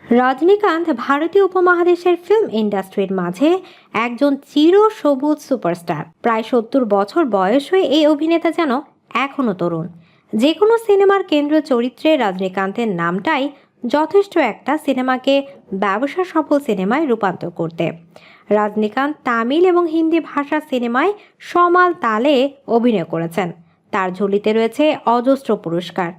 রজনীকান্ত ভারতীয় উপমহাদেশের ফিল্ম ইন্ডাস্ট্রির মাঝে একজন চিরসবুজ সুপারস্টার। প্রায় ৭০ বছর বয়স হয়ে এই অভিনেতা যেন এখনো তরুণ। যে কোনো সিনেমার কেন্দ্রীয় চরিত্রে রজনীকান্তের নামটাই যথেষ্ট একটা সিনেমাকে ব্যবসা সফল সিনেমায় রূপান্তর করতে। রজনীকান্ত তামিল এবং হিন্দি ভাষা সিনেমায় সমান তালে অভিনয় করেছেন। তার ঝুলিতে রয়েছে অজস্র পুরস্কার।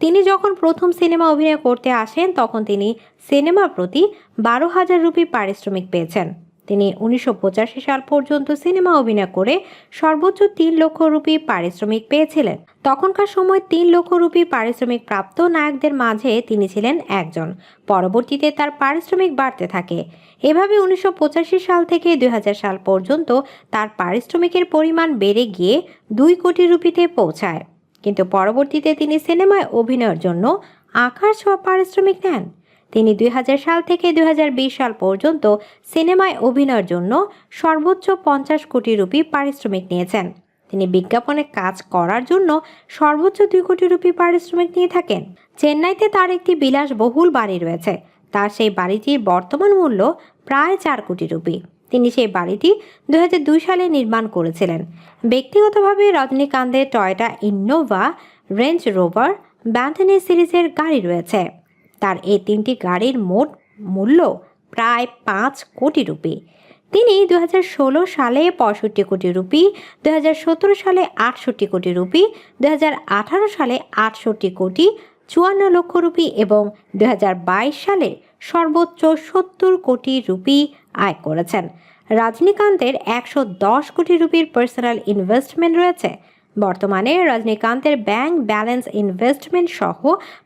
তিনি যখন প্রথম সিনেমা অভিনয় করতে আসেন তখন তিনি সিনেমার প্রতি 12,000 রুপি পারিশ্রমিক পেয়েছেন। তিনি 1985 সাল পর্যন্ত সিনেমা অভিনয় করে সর্বোচ্চ 3 লক্ষ রুপি পারিশ্রমিক পেয়েছিলেন। তখনকার সময় 3 লক্ষ রুপি পারিশ্রমিক প্রাপ্ত নায়কদের মাঝে তিনি ছিলেন একজন। পরবর্তীতে তার পারিশ্রমিক বাড়তে থাকে। এভাবে 1985 সাল থেকে 2000 সাল পর্যন্ত তার পারিশ্রমিকের পরিমাণ বেড়ে গিয়ে 2 কোটি রুপিতে পৌঁছায়। কিন্তু পরবর্তীতে তিনি সিনেমায় অভিনয়ের জন্য আকাশ ছোঁয়া পারিশ্রমিক নেন। তিনি 2000 সাল থেকে 2020 সাল পর্যন্ত সিনেমায় অভিনয়ের জন্য সর্বোচ্চ 50 কোটি রুপি পারিশ্রমিক নিয়েছেন। তিনি বিজ্ঞাপনে কাজ করার জন্য সর্বোচ্চ 2 কোটি রুপি পারিশ্রমিক নিয়ে থাকেন। চেন্নাইতে তার একটি বিলাসবহুল বাড়ি রয়েছে। তার সেই বাড়িটির বর্তমান মূল্য প্রায় 4 কোটি রুপি। তিনি সেই বাড়িটি 2002 সালে নির্মাণ করেছিলেন। ব্যক্তিগতভাবে রজনীকান্তের টয়োটা ইনোভা, রেঞ্জ রোভার, ব্যান্থনি সিরিজের গাড়ি রয়েছে। তার এই 3টি গাড়ির মোট মূল্য প্রায় 5 কোটি রুপি। তিনি 2016 সালে 65 কোটি রুপি, 2017 সালে 68 কোটি রুপি, 2018 সালে 68 কোটি 54 লক্ষ রুপি এবং 2022 সালে সর্বোচ্চ 70 কোটি রুপি আয় করেছেন। রজনীকান্তের 110 কোটি রুপির পার্সোনাল ইনভেস্টমেন্ট রয়েছে। বর্তমানে রজনীকান্তের ব্যাংক ব্যালেন্স ইনভেস্টমেন্ট সহ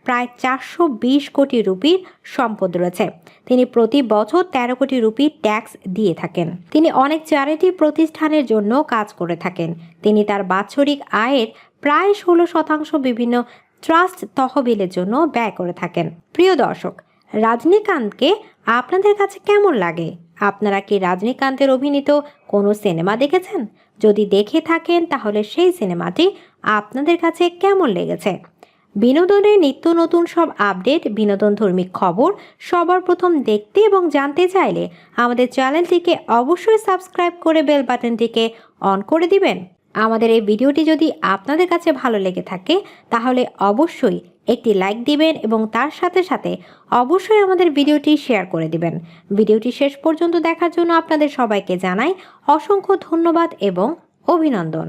প্রায় 420 কোটি রুপির সম্পদ রয়েছে। তিনি প্রতি বছর 13 কোটি রুপি ট্যাক্স দিয়ে থাকেন। তিনি অনেক চ্যারিটি প্রতিষ্ঠানের জন্য কাজ করে থাকেন। তিনি তার বাৎসরিক আয়ের প্রায় 16% বিভিন্ন ট্রাস্ট তহবিলের জন্য ব্যয় করে থাকেন। প্রিয় দর্শক, রজনীকান্তকে আপনাদের কাছে কেমন লাগে? আপনারা কি রজনীকান্তের অভিনীত কোনো সিনেমা দেখেছেন? যদি দেখে থাকেন তাহলে সেই সিনেমাটি আপনাদের কাছে কেমন লেগেছে? বিনোদনের নিত্য নতুন সব আপডেট, বিনোদনধর্মী খবর সবার প্রথম দেখতে এবং জানতে চাইলে আমাদের চ্যানেলটিকে অবশ্যই সাবস্ক্রাইব করে বেল বাটনটিকে অন করে দিবেন। আমাদের এই ভিডিওটি যদি আপনাদের কাছে ভালো লেগে থাকে তাহলে অবশ্যই একটি লাইক দিবেন এবং তার সাথে সাথে অবশ্যই আমাদের ভিডিওটি শেয়ার করে দিবেন। ভিডিওটি শেষ পর্যন্ত দেখার জন্য আপনাদের সবাইকে জানাই অসংখ্য ধন্যবাদ এবং অভিনন্দন।